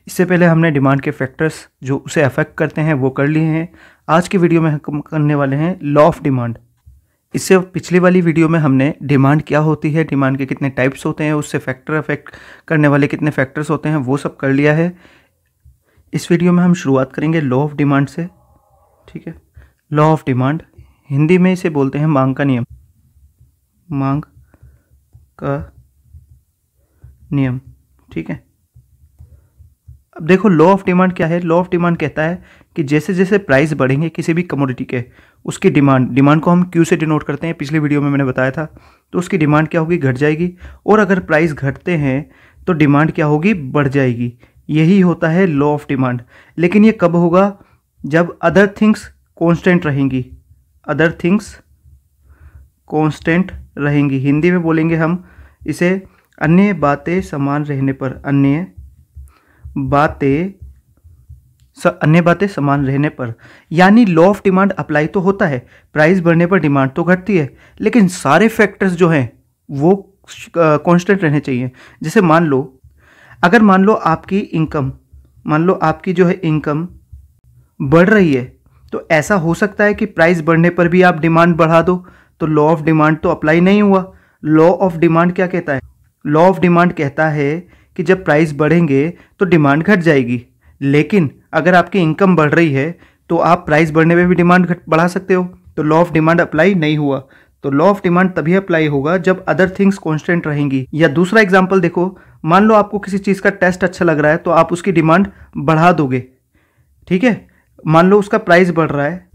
इससे पहले हमने डिमांड के फैक्टर्स जो उसे अफेक्ट करते हैं वो कर लिए हैं। आज की वीडियो में हम करने वाले हैं लॉ ऑफ डिमांड। इससे पिछली वाली वीडियो में हमने डिमांड क्या होती है, डिमांड के कितने टाइप्स होते हैं, उससे फैक्टर अफेक्ट करने वाले कितने फैक्टर्स होते हैं, वो सब कर लिया है। इस वीडियो में हम शुरुआत करेंगे लॉ ऑफ डिमांड से। ठीक है, लॉ ऑफ डिमांड हिंदी में इसे बोलते हैं मांग का नियम। मांग का नियम। ठीक है, अब देखो लॉ ऑफ डिमांड क्या है। लॉ ऑफ डिमांड कहता है कि जैसे जैसे प्राइस बढ़ेंगे किसी भी कमोडिटी के, उसकी डिमांड को हम क्यू से डिनोट करते हैं, पिछली वीडियो में मैंने बताया था। तो उसकी डिमांड क्या होगी, घट जाएगी। और अगर प्राइस घटते हैं तो डिमांड क्या होगी, बढ़ जाएगी। यही होता है लॉ ऑफ डिमांड। लेकिन ये कब होगा, जब अदर थिंग्स कांस्टेंट रहेंगी। अदर थिंग्स कांस्टेंट रहेंगी। हिंदी में बोलेंगे हम इसे अन्य बातें समान रहने पर। अन्य बातें समान रहने पर, यानी लॉ ऑफ डिमांड अप्लाई तो होता है, प्राइस बढ़ने पर डिमांड तो घटती है, लेकिन सारे फैक्टर्स जो हैं वो कांस्टेंट रहने चाहिए। जैसे मान लो आपकी इनकम बढ़ रही है, तो ऐसा हो सकता है कि प्राइस बढ़ने पर भी आप डिमांड बढ़ा दो, तो लॉ ऑफ डिमांड तो अप्लाई नहीं हुआ। लॉ ऑफ डिमांड क्या कहता है, लॉ ऑफ डिमांड कहता है कि जब प्राइस बढ़ेंगे तो डिमांड घट जाएगी। लेकिन अगर आपकी इनकम बढ़ रही है तो आप प्राइस बढ़ने पे भी डिमांड बढ़ा सकते हो, तो लॉ ऑफ डिमांड अप्लाई नहीं हुआ। तो लॉ ऑफ डिमांड तभी अप्लाई होगा जब अदर थिंग्स कांस्टेंट रहेंगी। या दूसरा एग्जांपल देखो, मान लो आपको किसी चीज़ का टेस्ट अच्छा लग रहा है तो आप उसकी डिमांड बढ़ा दोगे। ठीक है, मान लो उसका प्राइस बढ़ रहा है,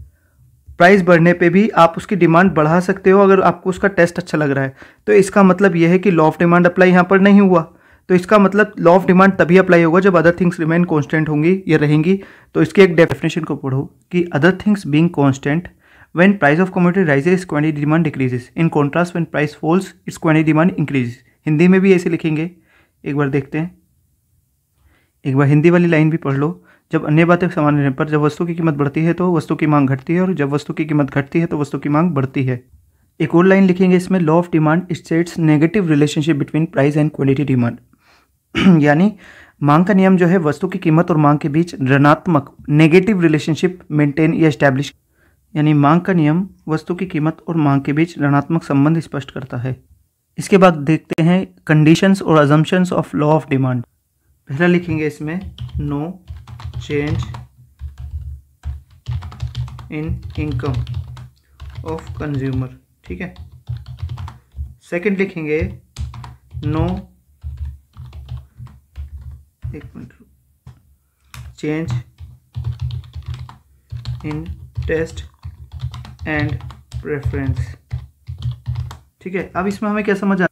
प्राइस बढ़ने पे भी आप उसकी डिमांड बढ़ा सकते हो अगर आपको उसका टेस्ट अच्छा लग रहा है। तो इसका मतलब यह है कि लॉ ऑफ डिमांड अप्लाई यहाँ पर नहीं हुआ। तो इसका मतलब लॉ ऑफ डिमांड तभी अप्लाई होगा जब अदर थिंग्स रिमेन कांस्टेंट होंगी या रहेंगी। तो इसके एक डेफिनेशन को पढ़ो कि other things being constant, when price of commodity rises quantity demand decreases, in contrast when price falls it's quantity demand increases. Hindi में भी ऐसे लिखेंगे, एक बार देखते हैं। एक बार हिंदी वाली लाइन भी पढ़ लो। जब अन्य बातें समान रहने पर, जब वस्तु की कीमत बढ़ती है तो वस्तु की मांग घटती है, और जब वस्तु की कीमत घटती है तो वस्तु की मांग बढ़ती है। एक और लाइन लिखेंगे इसमें, law of demand states negative relationship between price and quantity demand. यानी मांग का नियम जो है वस्तु की कीमत और मांग के बीच ऋणात्मक नेगेटिव रिलेशनशिप मेंटेन या एस्टैब्लिश, यानी मांग का नियम वस्तु की कीमत और मांग के बीच ऋणात्मक संबंध स्पष्ट करता है। इसके बाद देखते हैं कंडीशंस और assumptions of law of demand. पहला लिखेंगे इसमें no change in income of consumer. ठीक है, सेकंड लिखेंगे no change in taste and preference. ठीक है, अब इसमें हमें क्या समझ आ,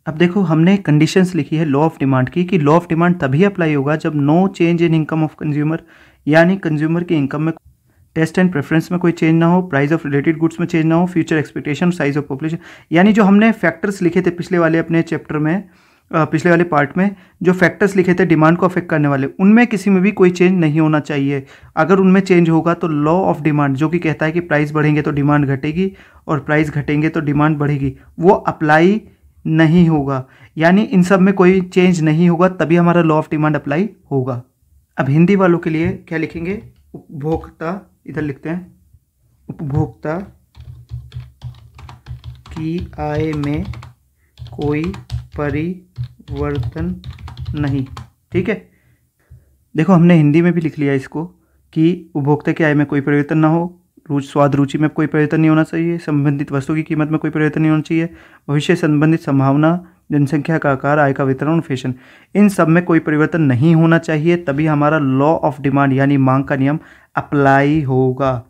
अब देखो हमने कंडीशंस लिखी है लॉ ऑफ डिमांड की कि लॉ ऑफ डिमांड तभी अप्लाई होगा जब no change in income of consumer, यानी कंज्यूमर की इनकम में, टेस्ट एंड प्रेफरेंस में कोई चेंज ना हो, प्राइस ऑफ रिलेटेड गुड्स में चेंज ना हो, future expectation, size of population, यानी जो हमने फैक्टर्स लिखे थे पिछले वाले अपने चैप्टर में, पिछले वाले पार्ट में जो फैक्टर्स लिखे थे डिमांड को अफेक्ट करने वाले, उनमें किसी में भी कोई चेंज नहीं होना चाहिए। अगर उनमें चेंज होगा तो लॉ ऑफ डिमांड जो कि कहता है कि प्राइस बढ़ेंगे तो डिमांड घटेगी और प्राइस घटेंगे तो डिमांड बढ़ेगी, वो अप्लाई नहीं होगा। यानी इन सब में कोई चेंज नहीं होगा, तभी हमारा लॉ ऑफ डिमांड अप्लाई होगा। अब हिंदी वालों के लिए क्या लिखेंगे, उपभोक्ता, इधर लिखते हैं उपभोक्ता की आय में कोई परिवर्तन नहीं। ठीक है, देखो हमने हिंदी में भी लिख लिया इसको कि उपभोक्ता की आय में कोई परिवर्तन ना हो, स्वाद रुचि में कोई परिवर्तन नहीं होना चाहिए, संबंधित वस्तु की कीमत में कोई परिवर्तन नहीं होना चाहिए, भविष्य संबंधित संभावना, जनसंख्या का आकार, आय का वितरण और फैशन, इन सब में कोई परिवर्तन नहीं होना चाहिए, तभी हमारा लॉ ऑफ डिमांड यानी मांग का नियम अप्लाई होगा।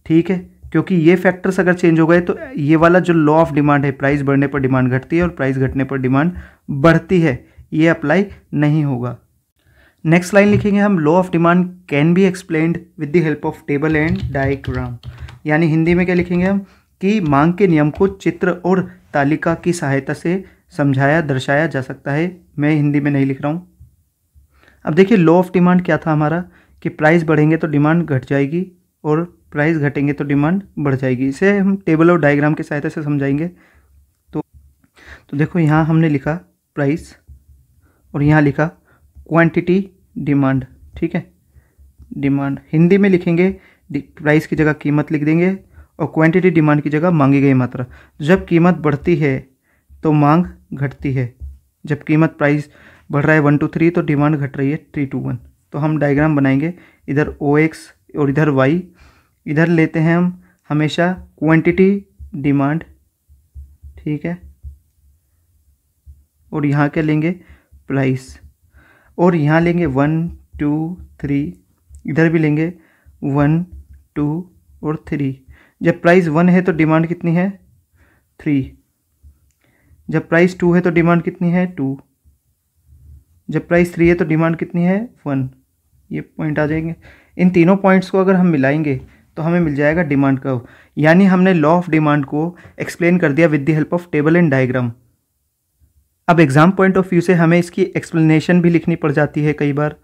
ठीक है, क्योंकि ये फैक्टर्स अगर चेंज हो गए तो ये वाला जो लॉ ऑफ डिमांड है, प्राइस बढ़ने पर डिमांड घटती है और प्राइस घटने पर डिमांड बढ़ती है, ये अप्लाई नहीं होगा। नेक्स्ट लाइन लिखेंगे हम, law of demand can be explained with the help of table and diagram. यानी हिंदी में क्या लिखेंगे हम कि मांग के नियम को चित्र और तालिका की सहायता से समझाया दर्शाया जा सकता है। मैं हिंदी में नहीं लिख रहा हूँ। अब देखिए लॉ ऑफ डिमांड क्या था हमारा कि प्राइस बढ़ेंगे तो डिमांड घट जाएगी और प्राइस घटेंगे तो डिमांड बढ़ जाएगी। इसे हम टेबल और डायग्राम की सहायता से समझाएंगे। तो तो देखो यहाँ हमने लिखा प्राइस और यहाँ लिखा क्वांटिटी डिमांड, ठीक है। डिमांड हिंदी में लिखेंगे, प्राइस की जगह कीमत लिख देंगे और क्वांटिटी डिमांड की जगह मांगी गई मात्रा। जब कीमत बढ़ती है तो मांग घटती है। जब कीमत प्राइस बढ़ रहा है 1 to 3 तो डिमांड घट रही है 3 to 1। तो हम डायग्राम बनाएंगे, इधर OX और इधर Y। इधर लेते हैं हम हमेशा क्वांटिटी डिमांड, ठीक है, और यहाँ क्या लेंगे प्राइस, और यहाँ लेंगे 1 2 3, इधर भी लेंगे 1 2 और 3। जब प्राइस 1 है तो डिमांड कितनी है 3, जब प्राइस 2 है तो डिमांड कितनी है 2, जब प्राइस 3 है तो डिमांड कितनी है 1। ये पॉइंट आ जाएंगे। इन तीनों पॉइंट्स को अगर हम मिलाएंगे तो हमें मिल जाएगा डिमांड कर्व। यानी हमने लॉ ऑफ डिमांड को एक्सप्लेन कर दिया with the help of table and diagram. अब एग्जाम पॉइंट ऑफ व्यू से हमें इसकी एक्सप्लेनेशन भी लिखनी पड़ जाती है कई बार,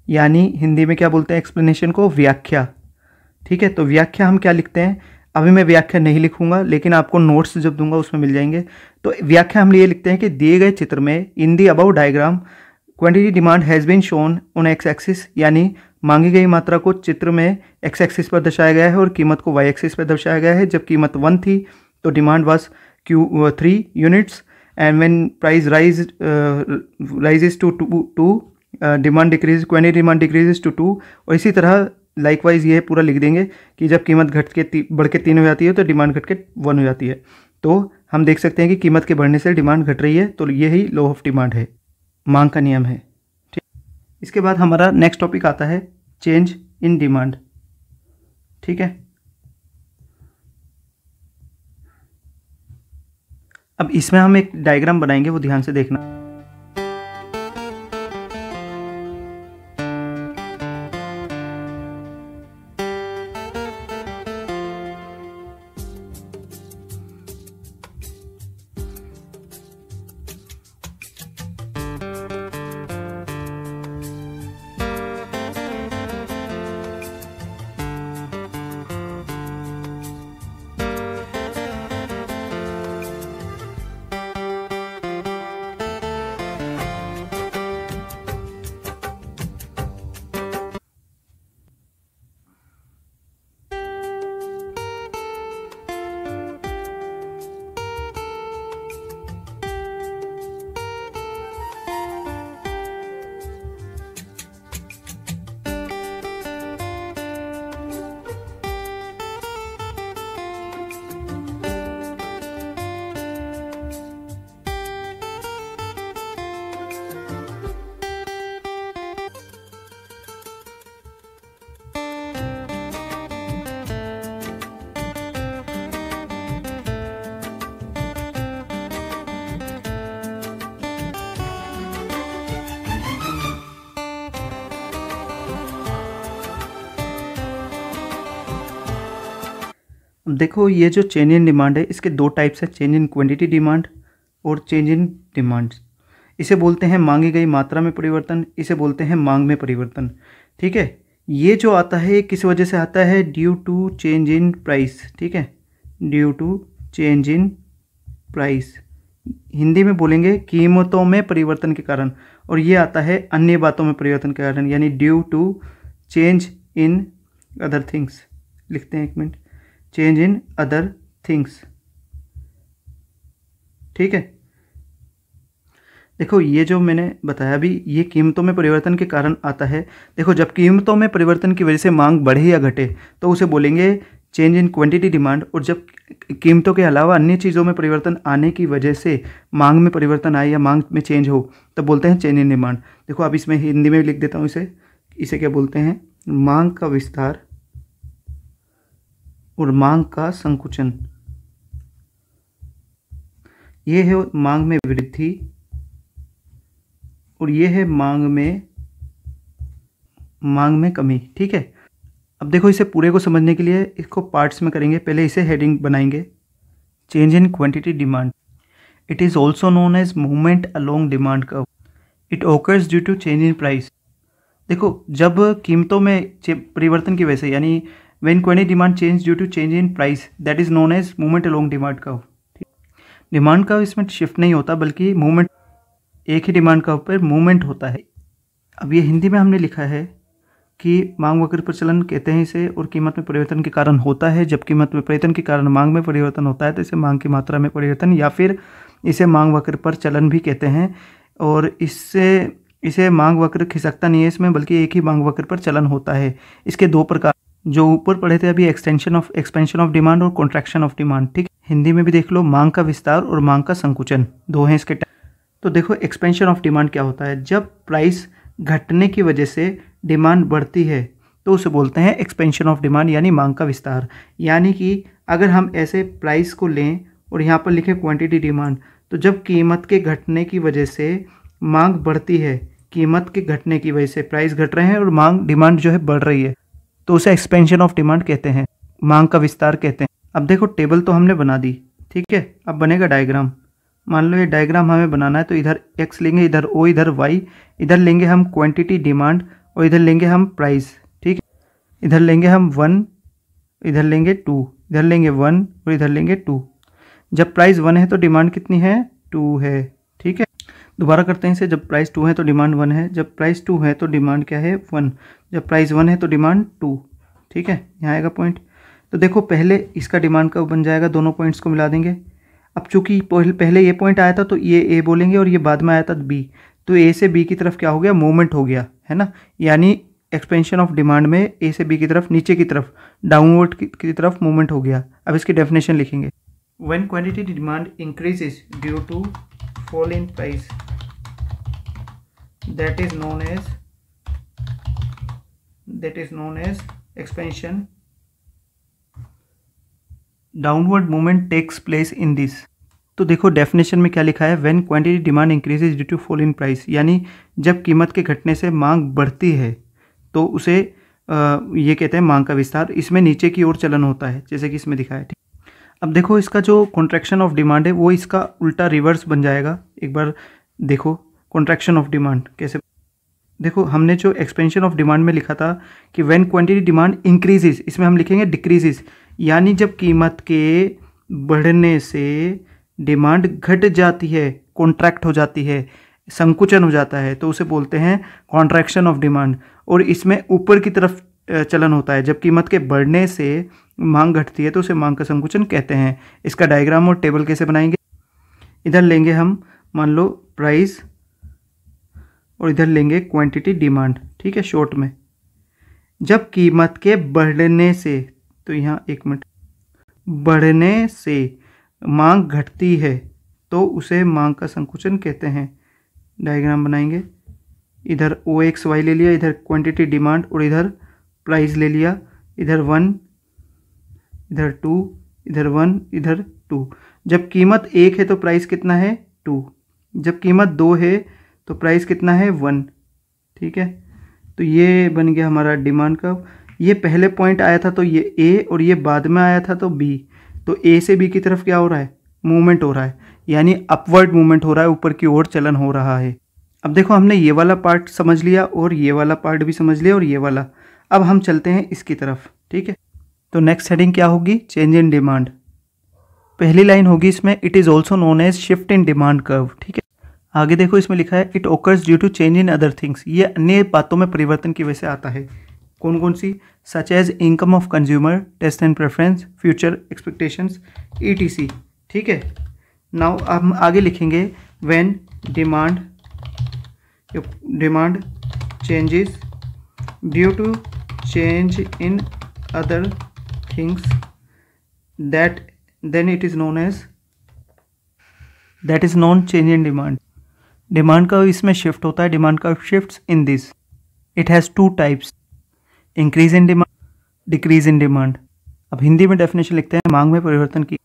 यानी हिंदी में क्या बोलते हैं एक्सप्लेनेशन को, व्याख्या, ठीक है। तो व्याख्या हम क्या लिखते हैं, अभी मैं व्याख्या नहीं लिखूंगा लेकिन आपको नोट्स जब दूंगा उसमें मिल जाएंगे। तो व्याख्या हम ये लिखते हैं कि दिए गए चित्र में in the above diagram quantity demand has been shown on X axis, यानी मांगी गई मात्रा को चित्र में एक्स एक्सिस पर दर्शाया गया है और कीमत को वाई एक्सिस पर दर्शाया गया है। जब कीमत 1 थी तो demand was 3 units and when price rises to 2 demand decrease, quantity demand decreases to 2। और इसी तरह लाइकवाइज ये पूरा लिख देंगे कि जब कीमत घट के बढ़ के 3 हो जाती है तो डिमांड घट के 1 हो जाती है। तो हम देख सकते हैं कि कीमत के बढ़ने से डिमांड घट रही है, तो यही लॉ ऑफ डिमांड है, मांग का नियम है, ठीक। इसके बाद हमारा नेक्स्ट टॉपिक आता है चेंज इन डिमांड, ठीक है। अब इसमें हम एक डायग्राम बनाएंगे, वो ध्यान से देखना। देखो ये जो चेंज इन डिमांड है इसके दो टाइप्स है, चेंज इन क्वांटिटी डिमांड और चेंज इन डिमांड। इसे बोलते हैं मांगी गई मात्रा में परिवर्तन, इसे बोलते हैं मांग में परिवर्तन, ठीक है। ये जो आता है किस वजह से आता है, due to change in price, ठीक है, due to change in price. Hindi में बोलेंगे कीमतों में परिवर्तन के कारण, और ये आता है अन्य बातों में परिवर्तन के कारण, यानी due to change in other things. लिखते हैं एक minute, change in other things, ठीक है। देखो ये जो मैंने बताया अभी, ये कीमतों में परिवर्तन के कारण आता है। देखो जब कीमतों में परिवर्तन की वजह से मांग बढ़े या घटे तो उसे बोलेंगे चेंज इन क्वांटिटी डिमांड, और जब कीमतों के अलावा अन्य चीज़ों में परिवर्तन आने की वजह से मांग में परिवर्तन आए या मांग में चेंज हो तब बोलते हैं चेंज इन डिमांड। देखो अब इसमें हिंदी में लिख देता हूँ, इसे क्या बोलते हैं, मांग का विस्तार और मांग का संकुचन। ये है मांग में वृद्धि और ये है मांग में कमी, ठीक है। अब देखो इसे पूरे को समझने के लिए इसको पार्ट्स में करेंगे। पहले इसे हेडिंग बनाएंगे, change in quantity demand. It is also known as movement along demand curve. It occurs due to change in price. देखो जब कीमतों में परिवर्तन की वजह से, यानी when quantity demand change due to change in price, that is known as movement along demand curve. Demand का इसमें शिफ्ट नहीं होता बल्कि मूवमेंट, एक ही डिमांड का ऊपर मूवमेंट होता है। अब ये हिंदी में हमने लिखा है कि मांग वक्र प्रचलन कहते हैं इसे, और कीमत में परिवर्तन के कारण होता है। जब कीमत में परिवर्तन के कारण मांग में परिवर्तन होता है तो इसे मांग की मात्रा में परिवर्तन या फिर इसे मांग वक्र पर चलन भी कहते हैं। और इसे मांग वक्र खिसकता नहीं है इसमें, बल्कि एक ही मांग वक्र पर चलन होता है। इसके दो प्रकार जो ऊपर पढ़े थे अभी, एक्सपेंशन ऑफ डिमांड और कॉन्ट्रैक्शन ऑफ डिमांड। ठीक, हिंदी में भी देख लो, मांग का विस्तार और मांग का संकुचन, दो हैं इसके। तो देखो एक्सपेंशन ऑफ डिमांड क्या होता है, जब प्राइस घटने की वजह से डिमांड बढ़ती है तो उसे बोलते हैं एक्सपेंशन ऑफ डिमांड, यानी मांग का विस्तार। यानी कि अगर हम ऐसे प्राइस को लें और यहाँ पर लिखें क्वांटिटी डिमांड, तो जब कीमत के घटने की वजह से मांग बढ़ती है, कीमत के घटने की वजह से प्राइस घट रहे हैं और मांग डिमांड जो है बढ़ रही है, तो उसे एक्सपेंशन ऑफ डिमांड कहते हैं, मांग का विस्तार कहते हैं। अब देखो टेबल तो हमने बना दी, ठीक है। अब बनेगा डायग्राम। मान लो ये डायग्राम हमें बनाना है, तो इधर x लेंगे, इधर o, इधर y, इधर लेंगे हम क्वांटिटी डिमांड और इधर लेंगे हम प्राइस। ठीक है, इधर लेंगे हम 1, इधर लेंगे 2, इधर लेंगे 1 और इधर लेंगे 2। जब प्राइस 1 है तो डिमांड कितनी है, 2 है। ठीक है, दोबारा करते हैं इसे। जब प्राइस 2 है तो डिमांड 1 है, जब प्राइस 2 है तो डिमांड क्या है, 1, जब प्राइस 1 है तो डिमांड 2। ठीक है, यहाँ आएगा पॉइंट। तो देखो पहले इसका डिमांड का बन जाएगा, दोनों पॉइंट्स को मिला देंगे। अब चूंकि पहले ये पॉइंट आया था तो ये ए बोलेंगे और ये बाद में आया था बी, तो ए से बी की तरफ क्या हो गया, मूवमेंट हो गया, है ना। यानी एक्सपेंशन ऑफ डिमांड में ए से बी की तरफ, नीचे की तरफ, डाउनवर्ड की तरफ मूवमेंट हो गया। अब इसकी डेफिनेशन लिखेंगे, when quantity demand increases due to fall in price, that is known as expansion, downward movement takes place in this. तो देखो डेफिनेशन में क्या लिखा है, when quantity demand increases due to fall in price, यानी जब कीमत के घटने से मांग बढ़ती है तो उसे ये कहते हैं मांग का विस्तार। इसमें नीचे की ओर चलन होता है, जैसे कि इसमें दिखाया है। अब देखो इसका जो कॉन्ट्रैक्शन ऑफ डिमांड है वो इसका उल्टा रिवर्स बन जाएगा। एक बार देखो कॉन्ट्रैक्शन ऑफ डिमांड कैसे। देखो हमने जो एक्सपेंशन ऑफ डिमांड में लिखा था कि व्हेन क्वांटिटी डिमांड इंक्रीजेज, इसमें हम लिखेंगे डिक्रीजेज, यानी जब कीमत के बढ़ने से डिमांड घट जाती है, कॉन्ट्रैक्ट हो जाती है, संकुचन हो जाता है, तो उसे बोलते हैं कॉन्ट्रैक्शन ऑफ डिमांड। और इसमें ऊपर की तरफ चलन होता है, जब कीमत के बढ़ने से मांग घटती है तो उसे मांग का संकुचन कहते हैं। इसका डायग्राम और टेबल कैसे बनाएंगे, इधर लेंगे हम मान लो प्राइस और इधर लेंगे क्वांटिटी डिमांड। ठीक है, शॉर्ट में जब कीमत के बढ़ने से, तो यहाँ एक मिनट, बढ़ने से मांग घटती है तो उसे मांग का संकुचन कहते हैं। डायग्राम बनाएंगे, इधर OXY ले लिया, इधर क्वांटिटी डिमांड और इधर प्राइस ले लिया, इधर 1, इधर 2, इधर 1, इधर 2। जब कीमत 1 है तो प्राइस कितना है, 2। जब कीमत 2 है तो प्राइस कितना है, 1। ठीक है, तो ये बन गया हमारा डिमांड का। ये पहले पॉइंट आया था तो ये ए और ये बाद में आया था तो बी, तो ए से बी की तरफ क्या हो रहा है, मूवमेंट हो रहा है, यानी अपवर्ड मूवमेंट हो रहा है, ऊपर की ओर चलन हो रहा है। अब देखो हमने ये वाला पार्ट समझ लिया और ये वाला पार्ट भी समझ लिया और ये वाला। अब हम चलते हैं इसकी तरफ। ठीक है, तो नेक्स्ट हेडिंग क्या होगी, चेंज इन डिमांड। पहली लाइन होगी इसमें, it is also known as shift in demand curve. ठीक है, आगे देखो इसमें लिखा है, it occurs due to change in other things, ये अन्य बातों में परिवर्तन की वजह से आता है। कौन कौन सी, such as income of consumer, taste and preference, future expectations, ETC। ठीक है, नाउ हम आगे लिखेंगे, when demand changes due to change in other things, then it is known as, that is non change in demand. Demand का इसमें shift होता है, demand का shifts in this, it has 2 types, increase in demand, decrease in demand. अब हिंदी में definition लिखते हैं, मांग में परिवर्तन की,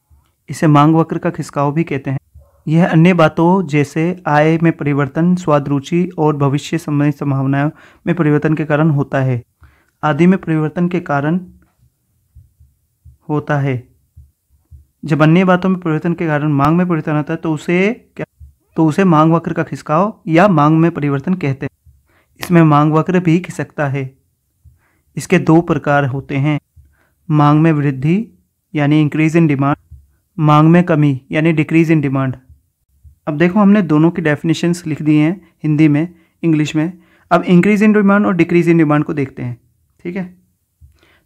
इसे मांग वक्र का खिसकाव भी कहते हैं। यह अन्य बातों जैसे आय में परिवर्तन, स्वाद, रुचि और भविष्य संबंधी संभावनाओं में परिवर्तन के कारण होता है, आदि में परिवर्तन के कारण होता है। जब अन्य बातों में परिवर्तन के कारण मांग में परिवर्तन होता है तो उसे मांग वक्र का खिसकाव या मांग में परिवर्तन कहते हैं। इसमें मांग वक्र भी खिसकता है। इसके 2 प्रकार होते हैं, मांग में वृद्धि यानी इंक्रीज इन डिमांड मांग में कमी यानी डिक्रीज़ इन डिमांड। अब देखो हमने दोनों की डेफिनेशंस लिख दी हैं हिंदी में, इंग्लिश में। अब इंक्रीज़ इन डिमांड और डिक्रीज़ इन डिमांड को देखते हैं, ठीक है।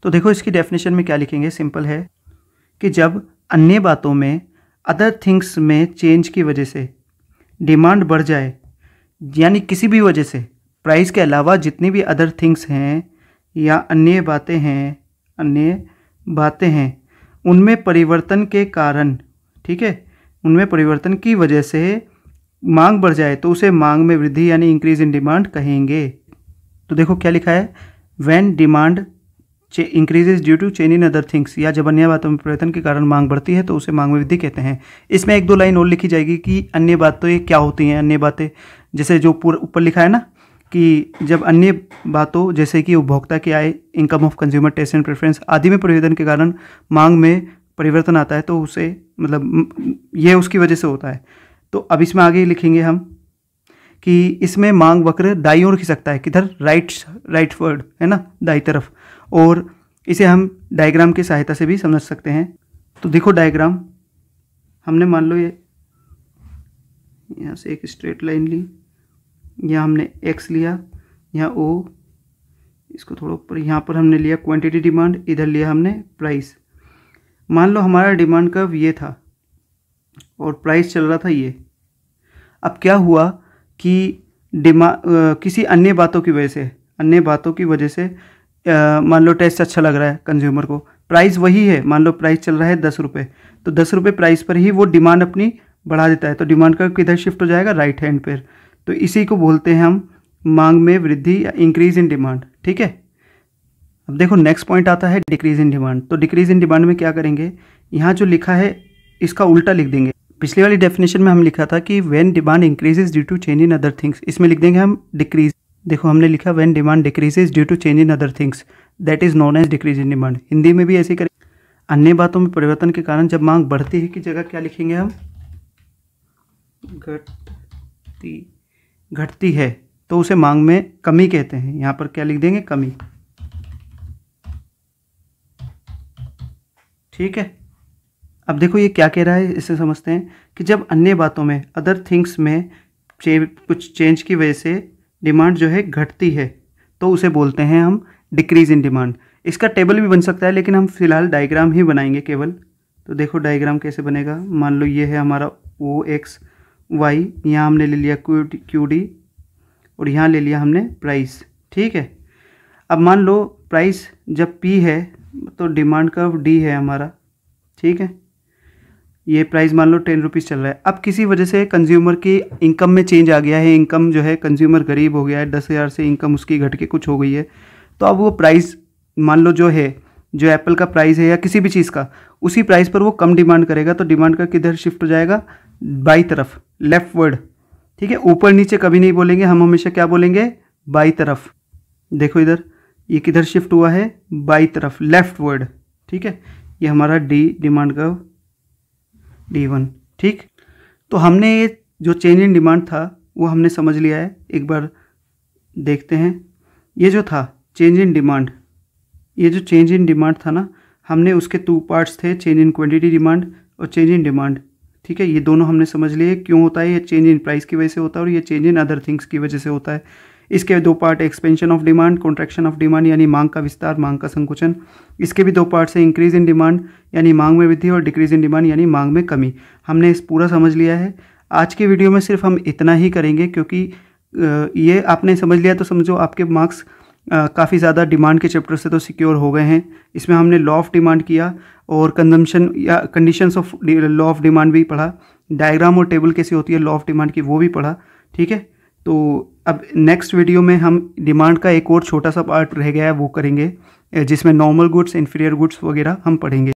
तो देखो इसकी डेफिनेशन में क्या लिखेंगे, सिंपल है कि जब अन्य बातों में, अदर थिंग्स में चेंज की वजह से डिमांड बढ़ जाए, यानी किसी भी वजह से प्राइस के अलावा जितनी भी अदर थिंग्स हैं या अन्य बातें हैं उनमें परिवर्तन के कारण, ठीक है, उनमें परिवर्तन की वजह से मांग बढ़ जाए तो उसे मांग में वृद्धि यानी इंक्रीज इन डिमांड कहेंगे। तो देखो क्या लिखा है, when demand increases due to change in other things, या जब अन्य बातों में परिवर्तन के कारण मांग बढ़ती है तो उसे मांग में वृद्धि कहते हैं। इसमें एक दो लाइन और लिखी जाएगी कि अन्य बातें क्या होती हैं। अन्य बातें जैसे जो ऊपर लिखा है ना कि जब अन्य बातों जैसे कि उपभोक्ता की आय, income of consumer, taste and preference आदि में परिवर्तन के कारण मांग में परिवर्तन आता है तो उसे मतलब ये उसकी वजह से होता है। तो अब इसमें आगे लिखेंगे हम कि इसमें मांग वक्र दाईं ओर खिसकता है, किधर, राइट वर्ड है ना, दाईं तरफ। और इसे हम डायग्राम की सहायता से भी समझ सकते हैं। तो देखो डायग्राम, हमने मान लो ये यहाँ से एक स्ट्रेट लाइन ली, यहाँ हमने x लिया, यहाँ O, इसको थोड़ा ऊपर, यहाँ पर हमने लिया क्वांटिटी डिमांड, इधर लिया हमने प्राइस। मान लो हमारा डिमांड कर्व ये था और प्राइस चल रहा था ये। अब क्या हुआ कि किसी अन्य बातों की वजह से मान लो टेस्ट अच्छा लग रहा है कंज्यूमर को, प्राइस वही है, मान लो प्राइस चल रहा है 10 रुपये, तो 10 रुपये प्राइस पर ही वो डिमांड अपनी बढ़ा देता है, तो डिमांड कर्व किधर शिफ्ट हो जाएगा, राइट हैंड पर। तो इसी को बोलते हैं हम मांग में वृद्धि या इंक्रीज इन डिमांड, ठीक है। अब देखो नेक्स्ट पॉइंट आता है डिक्रीज इन डिमांड। तो डिक्रीज इन डिमांड में क्या करेंगे, यहाँ जो लिखा है इसका उल्टा लिख देंगे। पिछली वाली डेफिनेशन में हम लिखा था कि when demand increases due to change in other things, इसमें लिख देंगे हम डिक्रीज। देखो हमने लिखा when demand decreases due to change in other things, that is known as decrease in demand. Hindi में भी ऐसे ही करें, अन्य बातों में परिवर्तन के कारण जब मांग बढ़ती है की जगह क्या लिखेंगे हम, घटती है तो उसे मांग में कमी कहते हैं। यहाँ पर क्या लिख देंगे, कमी, ठीक है। अब देखो ये क्या कह रहा है, इससे समझते हैं कि जब अन्य बातों में, अदर थिंग्स में कुछ चेंज की वजह से डिमांड जो है घटती है तो उसे बोलते हैं हम डिक्रीज इन डिमांड। इसका टेबल भी बन सकता है लेकिन हम फिलहाल डायग्राम ही बनाएंगे केवल। तो देखो डायग्राम कैसे बनेगा, मान लो ये है हमारा OX Y, यहाँ हमने ले लिया QD और यहाँ ले लिया हमने प्राइस, ठीक है। अब मान लो प्राइस जब P है तो डिमांड कर्व D है हमारा, ठीक है। ये प्राइस मान लो 10 रुपीज़ चल रहा है। अब किसी वजह से कंज्यूमर की इनकम में चेंज आ गया है, इनकम जो है कंज्यूमर गरीब हो गया है, 10,000 से इनकम उसकी घट के कुछ हो गई है, तो अब वो प्राइस मान लो जो है, जो एप्पल का प्राइस है या किसी भी चीज़ का, उसी प्राइस पर वो कम डिमांड करेगा तो डिमांड का किधर शिफ्ट हो जाएगा, बाई तरफ, लेफ्ट वर्ड, ठीक है। ऊपर नीचे कभी नहीं बोलेंगे हम, हमेशा क्या बोलेंगे, बाई तरफ। देखो इधर ये किधर शिफ्ट हुआ है, बाई तरफ, लेफ्ट वर्ड, ठीक है। ये हमारा डिमांड कर्व D1, ठीक। तो हमने ये जो चेंज इन डिमांड था वो हमने समझ लिया है। एक बार देखते हैं, ये जो था चेंज इन डिमांड, ये जो चेंज इन डिमांड था ना, हमने उसके 2 पार्ट्स थे, चेंज इन क्वांटिटी डिमांड और चेंज इन डिमांड, ठीक है। ये दोनों हमने समझ लिए क्यों होता है, ये चेंज इन प्राइस की वजह से होता है और ये चेंज इन अदर थिंग्स की वजह से होता है। इसके 2 part, expansion of demand, contraction of demand यानी मांग का विस्तार, मांग का संकुचन। इसके भी 2 पार्ट्स हैं, इंक्रीज इन डिमांड यानी मांग में वृद्धि और डिक्रीज इन डिमांड यानी मांग में कमी। हमने इस पूरा समझ लिया है। आज के वीडियो में सिर्फ हम इतना ही करेंगे क्योंकि ये आपने समझ लिया तो समझो आपके मार्क्स काफ़ी ज़्यादा डिमांड के चैप्टर से तो सिक्योर हो गए हैं। इसमें हमने लॉ ऑफ डिमांड किया और कंजम्पशन या conditions of law of demand भी पढ़ा, डायग्राम और टेबल कैसी होती है लॉ ऑफ डिमांड की वो भी पढ़ा, ठीक है। तो अब नेक्स्ट वीडियो में हम डिमांड का एक और छोटा सा पार्ट रह गया है वो करेंगे, जिसमें नॉर्मल गुड्स, इन्फीरियर गुड्स वगैरह हम पढ़ेंगे।